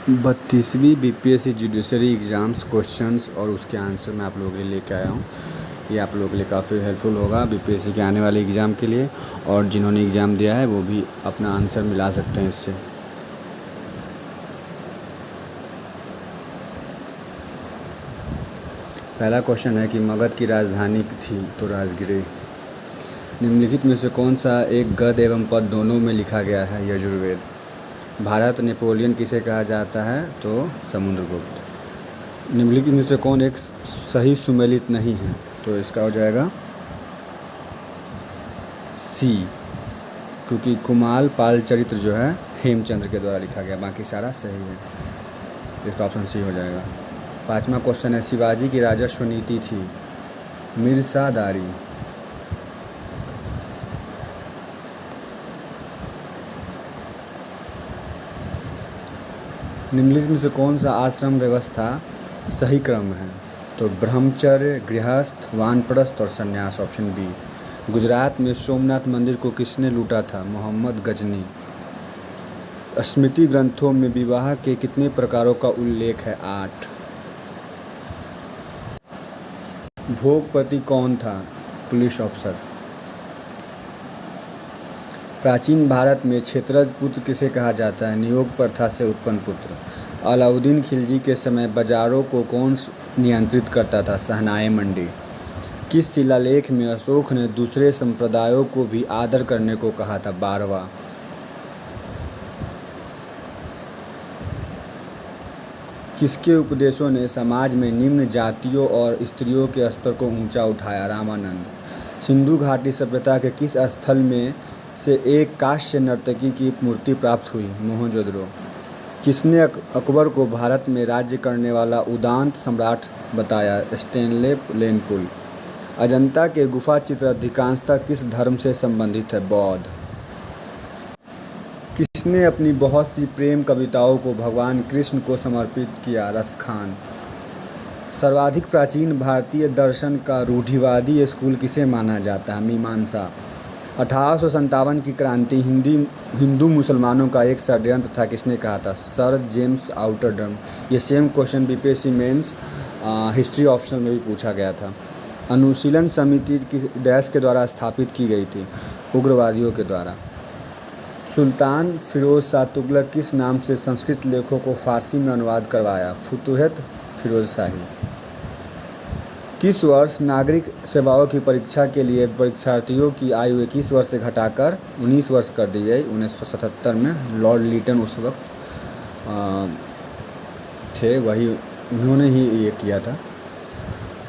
32वीं BPSC judiciary exams questions और उसके answer मैं आप लोगों के लिए लेके आया हूँ। ये आप लोगों के लिए काफ़ी हेल्पफुल होगा बीपीएससी के आने वाले एग्ज़ाम के लिए, और जिन्होंने एग्ज़ाम दिया है वो भी अपना आंसर मिला सकते हैं इससे। पहला क्वेश्चन है कि मगध की राजधानी थी तो राजगिरी। निम्नलिखित में से कौन सा एक गद्य एवं पद दोनों में लिखा गया है? यजुर्वेद। भारत नेपोलियन किसे कहा जाता है? तो समुद्रगुप्त। निम्नलिखित में से कौन एक सही सुमेलित नहीं है? तो इसका हो जाएगा सी, क्योंकि कुमाल पाल चरित्र जो है हेमचंद्र के द्वारा लिखा गया, बाकी सारा सही है। इसका ऑप्शन सी हो जाएगा। पाँचवा क्वेश्चन है शिवाजी की राजस्व नीति थी मिर्सादारी। निम्नलिखित में से कौन सा आश्रम व्यवस्था सही क्रम है? तो ब्रह्मचर्य, गृहस्थ, वानप्रस्थ और संन्यास, ऑप्शन बी। गुजरात में सोमनाथ मंदिर को किसने लूटा था? मोहम्मद गजनी। स्मृति ग्रंथों में विवाह के कितने प्रकारों का उल्लेख है? 8। भोगपति कौन था? पुलिस अफसर। प्राचीन भारत में क्षेत्रज पुत्र किसे कहा जाता है? नियोग प्रथा से उत्पन्न पुत्र। अलाउद्दीन खिलजी के समय बाजारों को कौन नियंत्रित करता था? शहनाई मंडी। किस शिलालेख में अशोक ने दूसरे संप्रदायों को भी आदर करने को कहा था? 12वां। किसके उपदेशों ने समाज में निम्न जातियों और स्त्रियों के स्तर को ऊंचा उठाया? रामानंद। सिंधु घाटी सभ्यता के किस स्थल में से एक कांस्य नर्तकी की मूर्ति प्राप्त हुई? मोहनजोदड़ो। किसने अकबर को भारत में राज्य करने वाला उदांत सम्राट बताया? स्टेनले लेनपुल। अजंता के गुफा चित्र अधिकांशतः किस धर्म से संबंधित है? बौद्ध। किसने अपनी बहुत सी प्रेम कविताओं को भगवान कृष्ण को समर्पित किया? रसखान। सर्वाधिक प्राचीन भारतीय दर्शन का रूढ़िवादी स्कूल किसे माना जाता है? मीमांसा। 1857 की क्रांति हिंदू मुसलमानों का एक षड्यंत्र था, किसने कहा था? Sir James Outram. ये same question BPSC mains history option में भी पूछा गया था। अनुशीलन समिति किस देश के द्वारा स्थापित की गई थी? उग्रवादियों के द्वारा। सुल्तान फिरोज शाह तुगलक किस नाम से संस्कृत लेखों को फारसी में अनुवाद करवाया? फुतूहत फिरोज शाही। किस वर्ष नागरिक सेवाओं की परीक्षा के लिए परीक्षार्थियों की आयु 21 वर्ष से घटाकर 19 वर्ष कर दी गई? 1977 में लॉर्ड लीटन उस वक्त थे, वही उन्होंने ही ये किया था।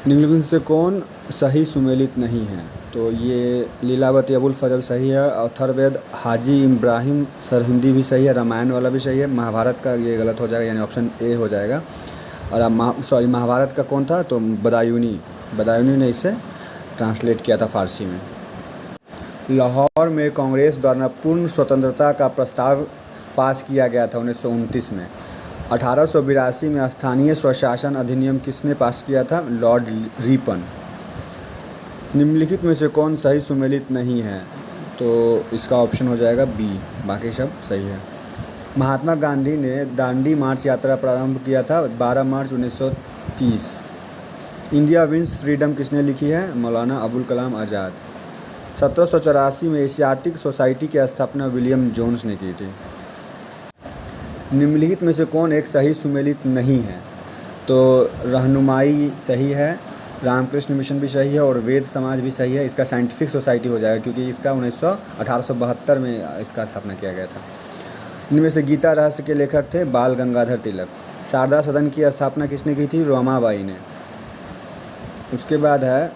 निम्नलिखित से कौन सही सुमेलित नहीं है? तो ये लीलावती अबुल फजल सही है, अथर्ववेद हाजी इब्राहिम सरहिंदी भी सही है, रामायण वाला भी सही है, महाभारत का ये गलत हो जाएगा, यानी ऑप्शन ए हो जाएगा। और महाभारत का कौन था? तो बदायूनी ने इसे ट्रांसलेट किया था फारसी में। लाहौर में कांग्रेस द्वारा पूर्ण स्वतंत्रता का प्रस्ताव पास किया गया था 1929 में। 1882 में स्थानीय स्वशासन अधिनियम किसने पास किया था? Lord Ripon. निम्नलिखित में से कौन सही सुमेलित नहीं है? तो इसका ऑप्शन हो जाएगा बी, बाकी सब सही है। महात्मा गांधी ने दांडी मार्च यात्रा प्रारंभ किया था 12 मार्च 1930। इंडिया विंस फ्रीडम किसने लिखी है? मौलाना अबुल कलाम आज़ाद। 1784 में एशियाटिक सोसाइटी की स्थापना विलियम जोन्स ने की थी। निम्नलिखित में से कौन एक सही सुमेलित नहीं है? तो रहनुमाई सही है, रामकृष्ण मिशन भी सही है और वेद समाज भी सही है। इसका साइंटिफिक सोसाइटी हो जाएगा, क्योंकि इसका 1872 में इसका स्थापना किया गया था। इनमें से गीता रहस्य के लेखक थे बाल गंगाधर तिलक। शारदा सदन की स्थापना किसने की थी? रमाबाई ने। उसके बाद है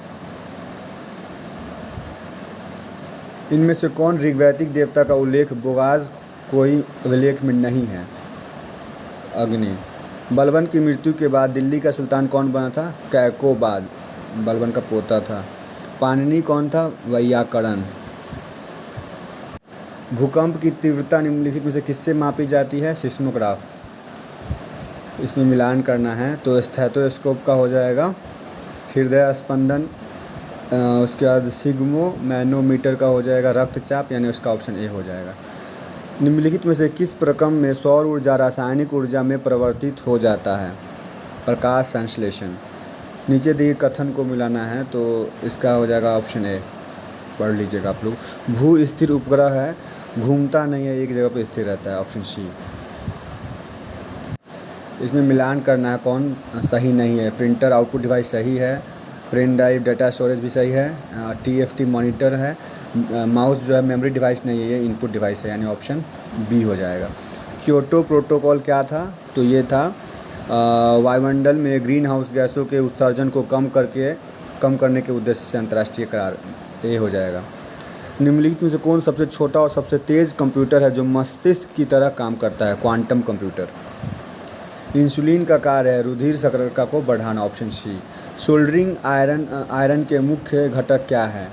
इनमें से कौन ऋग्वैदिक देवता का उल्लेख बोगाज कोई अभिलेख में नहीं है? अग्नि। बलबन की मृत्यु के बाद दिल्ली का सुल्तान कौन बना था? कैकोबाद, बलबन का पोता था। पाणिनि कौन था? वैयाकरण। भूकंप की तीव्रता निम्नलिखित में से किससे मापी जाती है? सिस्मोग्राफ। इसमें मिलान करना है तो स्टेथोस्कोप का हो जाएगा। हृदय स्पंदन, उसके बाद सिग्मो मैनोमीटर का हो जाएगा रक्तचाप, यानी उसका ऑप्शन ए हो जाएगा। निम्नलिखित में से किस प्रक्रम में सौर ऊर्जा रासायनिक ऊर्जा में परिवर्तित हो जाता है? प्रकाश संश्लेषण। नीचे दिए कथन को मिलाना है, तो इसका हो जाएगा ऑप्शन ए, पढ़ लीजिएगा आप लोग। भू स्थिर उपग्रह है, घूमता नहीं है, एक जगह पे स्थिर रहता है, ऑप्शन सी। इसमें मिलान करना है कौन सही नहीं है। प्रिंटर आउटपुट डिवाइस सही है, पेन ड्राइव डाटा स्टोरेज भी सही है, TFT मॉनिटर है, माउस जो है मेमोरी डिवाइस नहीं है, ये इनपुट डिवाइस है, यानी ऑप्शन बी हो जाएगा। क्योटो प्रोटोकॉल क्या था? तो ये था वायुमंडल में ग्रीन हाउस गैसों के उत्सर्जन को कम करने के उद्देश्य से अंतर्राष्ट्रीय करार, ये हो जाएगा। निम्नलिखित में से कौन सबसे छोटा और सबसे तेज़ कंप्यूटर है जो मस्तिष्क की तरह काम करता है? Quantum computer. इंसुलिन का कार्य है रुधिर शर्करा को बढ़ाना, ऑप्शन सी। सोल्डरिंग आयरन के मुख्य घटक क्या है?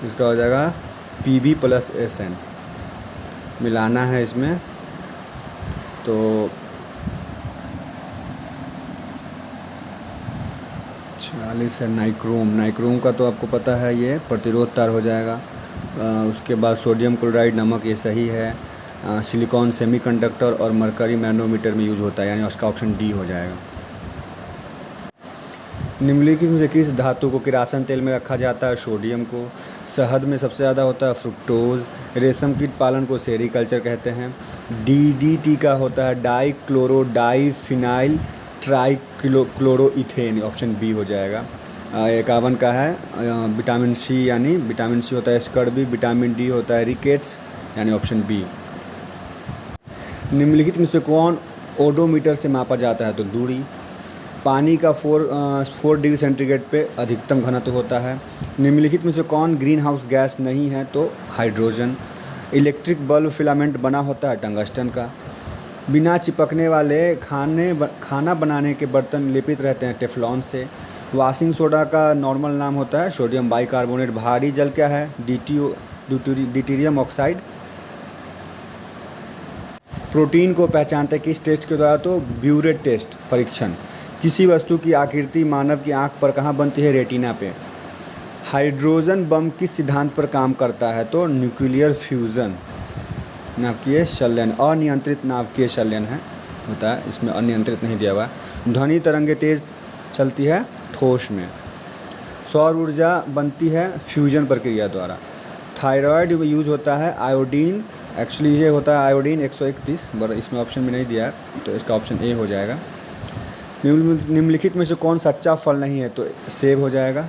इसका हो जाएगा Pb+SN। मिलाना है इसमें, तो 40 है नाइक्रोम का तो आपको पता है, ये प्रतिरोध तार हो जाएगा। उसके बाद सोडियम क्लोराइड नमक, ये सही है। सिलिकॉन सेमीकंडक्टर और मरकरी मैनोमीटर में यूज होता है, यानी उसका ऑप्शन डी हो जाएगा। निम्नलिखित में से किस धातु को किरासन तेल में रखा जाता है? सोडियम को। शहद में सबसे ज़्यादा होता है फ्रुक्टोज। रेशम कीट पालन को सेरीकल्चर कहते हैं। DDT का होता है डाइक्लोरो डाइफिनाइल ट्राइक्लोरोइथेन, ऑप्शन बी हो जाएगा। 51 का है विटामिन सी, यानी विटामिन सी होता है स्कर्बी। विटामिन डी होता है रिकेट्स, यानी ऑप्शन बी। निम्नलिखित में से कौन ओडोमीटर से मापा जाता है? तो दूरी। पानी का 4 डिग्री सेंटीग्रेड पे अधिकतम घनत्व होता है। निम्नलिखित में से कौन ग्रीन हाउस गैस नहीं है? तो हाइड्रोजन। इलेक्ट्रिक बल्ब फिलामेंट बना होता है टंगस्टन का। बिना चिपकने वाले खाना बनाने के बर्तन लेपित रहते हैं टेफ्लॉन से। वॉशिंग सोडा का नॉर्मल नाम होता है सोडियम बाइकार्बोनेट। भारी जल क्या है? Deuterium oxide. प्रोटीन को पहचानते किस टेस्ट के द्वारा? तो ब्यूरेट टेस्ट परीक्षण। किसी वस्तु की आकृति मानव की आंख पर कहाँ बनती है? रेटिना पे। हाइड्रोजन बम किस सिद्धांत पर काम करता है? तो न्यूक्लियर फ्यूज़न। नाभिकीय संलयन, अनियंत्रित नाभिकीय संलयन है होता है, इसमें अनियंत्रित नहीं दिया हुआ। ध्वनि तरंगें तेज चलती है ठोस में। सौर ऊर्जा बनती है फ्यूजन प्रक्रिया द्वारा। थायराइड में यूज होता है आयोडीन, एक्चुअली ये होता है आयोडीन 131, बट इसमें ऑप्शन में नहीं दिया है, तो इसका ऑप्शन ए हो जाएगा। निम्नलिखित में से कौन सच्चा फल नहीं है? तो सेब हो जाएगा।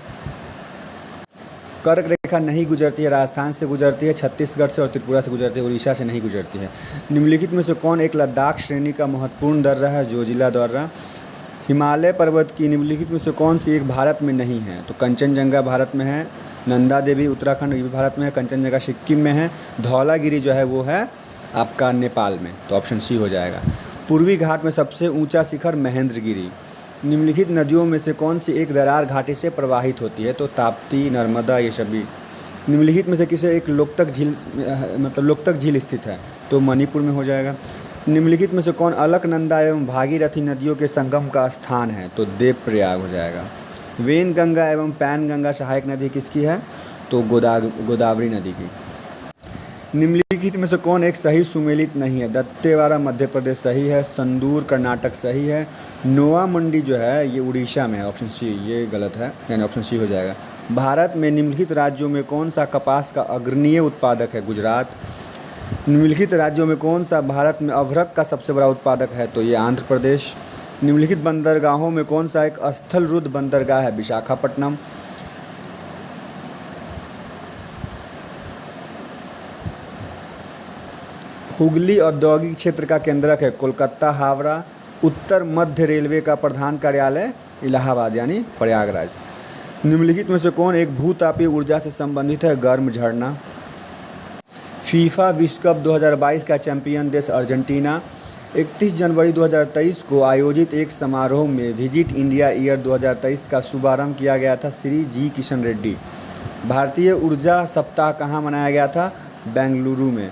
कर्क रेखा नहीं गुजरती है, राजस्थान से गुजरती है, छत्तीसगढ़ से और त्रिपुरा से गुजरती है, उड़ीसा से नहीं गुजरती है। निम्नलिखित में से कौन एक लद्दाख श्रेणी का महत्वपूर्ण दर्रा है? जोजिला दर्रा। हिमालय पर्वत की निम्नलिखित में से कौन सी एक भारत में नहीं है? तो कंचनजंगा भारत में है। नंदा देवी उत्तराखंड ये भी भारत में है। कंचनजंगा सिक्किम में है। धौलागिरी जो है वो है आपका नेपाल में, तो ऑप्शन सी हो जाएगा। पूर्वी घाट में सबसे ऊंचा शिखर महेंद्रगिरी। निम्नलिखित नदियों में से कौन सी एक दरार घाटी से प्रवाहित होती है? तो ताप्ती, नर्मदा, ये सभी। निम्नलिखित में से किसे एक लोकतक झील स्थित है? तो मणिपुर में हो जाएगा। निम्नलिखित में से कौन अलकनंदा एवं भागीरथी नदियों के संगम का स्थान है? तो देवप्रयाग हो जाएगा। वेनगंगा एवं पैनगंगा सहायक नदी किसकी है? तो गोदावरी नदी की। निम्नलिखित में से कौन एक सही सुमेलित नहीं है? दत्तेवाड़ा मध्य प्रदेश सही है। संदूर कर्नाटक सही है। नोआ मंडी जो है ये उड़ीसा में है, ऑप्शन सी। ये गलत है, यानी ऑप्शन सी हो जाएगा। भारत में निम्नलिखित राज्यों में कौन सा कपास का अग्रणीय उत्पादक है? गुजरात। निम्नलिखित राज्यों में कौन सा भारत में अभ्रक का सबसे बड़ा उत्पादक है? तो ये आंध्र प्रदेश। निम्नलिखित बंदरगाहों में कौन सा एक स्थलरुद्ध बंदरगाह है? विशाखापट्टनम। हुगली औद्योगिक क्षेत्र का केंद्रक है कोलकाता, हावड़ा। उत्तर मध्य रेलवे का प्रधान कार्यालय इलाहाबाद, यानी प्रयागराज। निम्नलिखित में से कौन एक भूतापीय ऊर्जा से संबंधित है? गर्म झरना। फीफा विश्व कप 2022 का चैंपियन देश अर्जेंटीना। 31 जनवरी 2023 को आयोजित एक समारोह में विजिट इंडिया ईयर 2023 का शुभारंभ किया गया था श्री जी किशन रेड्डी। भारतीय ऊर्जा सप्ताह कहाँ मनाया गया था? बेंगलुरु में।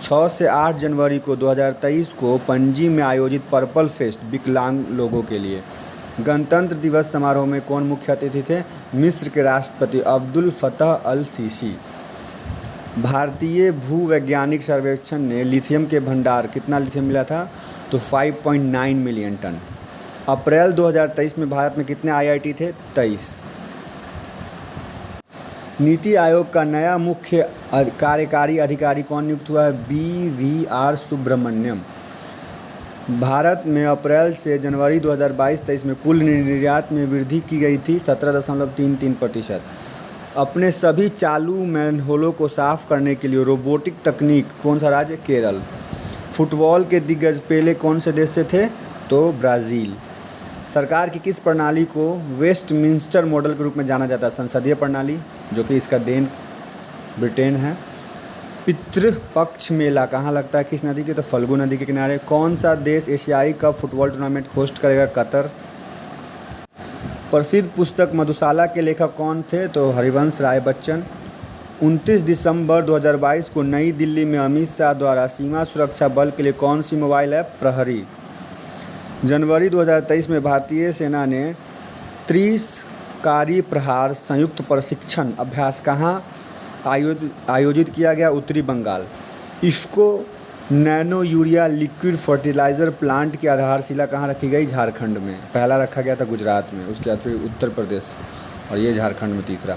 6 से 8 जनवरी को 2023 को पणजी में आयोजित पर्पल फेस्ट विकलांग लोगों के लिए। गणतंत्र दिवस समारोह में कौन मुख्य अतिथि थे? मिस्र के राष्ट्रपति अब्दुल फतह अल सीसी। भारतीय भूवैज्ञानिक सर्वेक्षण ने लिथियम के भंडार, कितना लिथियम मिला था, तो 5.9 मिलियन टन। अप्रैल 2023 में भारत में कितने आईआईटी थे, 23। नीति आयोग का नया मुख्य कार्यकारी अधिकारी कौन नियुक्त हुआ है, BVR सुब्रमण्यम। भारत में अप्रैल से जनवरी 2022-23 में कुल निर्यात में वृद्धि की गई थी 17.33%। अपने सभी चालू मैनहोलों को साफ करने के लिए रोबोटिक तकनीक, कौन सा राज्य, केरल। फुटबॉल के दिग्गज पेले कौन से देश से थे, तो ब्राज़ील। सरकार की किस प्रणाली को वेस्टमिंस्टर मॉडल के रूप में जाना जाता है, संसदीय प्रणाली, जो कि इसका देन ब्रिटेन है। पितृपक्ष मेला कहाँ लगता है, किस नदी के, तो फल्गु नदी के किनारे। कौन सा देश एशियाई कप फुटबॉल टूर्नामेंट होस्ट करेगा, कतर। प्रसिद्ध पुस्तक मधुशाला के लेखक कौन थे, तो हरिवंश राय बच्चन। 29 दिसंबर 2022 को नई दिल्ली में अमित शाह द्वारा सीमा सुरक्षा बल के लिए कौन सी मोबाइल ऐप, प्रहरी। जनवरी 2023 में भारतीय सेना ने त्रिशकारी प्रहार संयुक्त प्रशिक्षण अभ्यास कहाँ आयोजित किया गया, उत्तरी Bengal. IFFCO nano urea liquid fertiliser plant की आधारशिला कहाँ रखी गई, झारखंड में। पहला रखा गया था गुजरात में, उसके बाद फिर उत्तर प्रदेश, और ये झारखंड में तीसरा।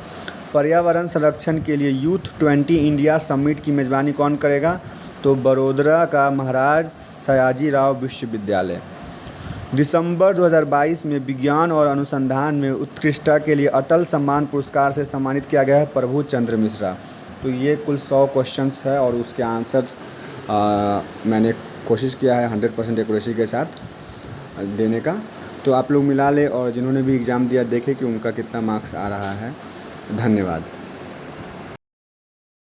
पर्यावरण संरक्षण के लिए यूथ 20 इंडिया समिट की मेज़बानी कौन करेगा, तो बड़ोदरा का महाराज सयाजीराव विश्वविद्यालय। दिसंबर 2022 में विज्ञान और अनुसंधान में उत्कृष्टता के लिए अटल सम्मान पुरस्कार से सम्मानित किया गया है प्रभु चंद्र मिश्रा। तो ये कुल 100 क्वेश्चंस है और उसके आंसर्स मैंने कोशिश किया है 100% एक्यूरेसी के साथ देने का। तो आप लोग मिला ले और जिन्होंने भी एग्ज़ाम दिया देखें कि उनका कितना मार्क्स आ रहा है। धन्यवाद।